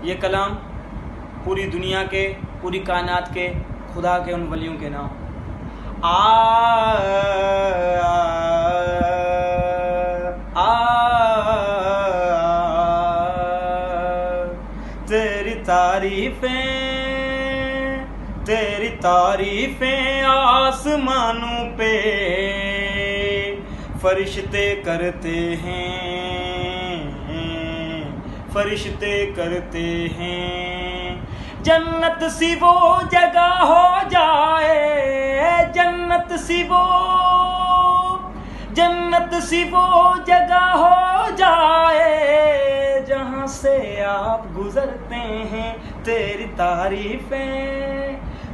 ये कलाम पूरी दुनिया के, पूरी कायनात के, खुदा के उन वलियों के नाम। आ, आ, तेरी तारीफें आसमानों पे फरिश्ते करते हैं। जन्नत सी वो जगह हो जाए, जन्नत सी वो जगह हो जाए जहाँ से आप गुजरते हैं।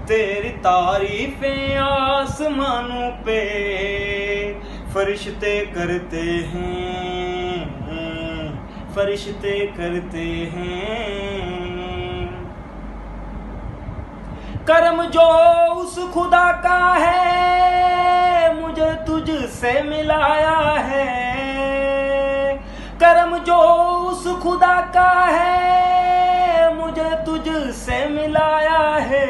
तेरी तारीफें आसमानों पे फरिश्ते करते हैं। कर्म जो उस खुदा का है मुझे तुझसे मिलाया है। कर्म जो उस खुदा का है मुझे तुझसे मिलाया है।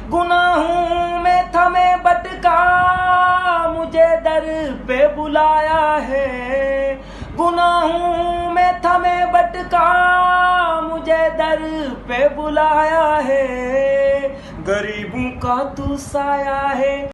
गुनाहों में थमे भटका मुझे दर पे बुलाया है। गुनाहों में थमे भटका मुझे दर पे बुलाया है। गरीबों का तू साया है।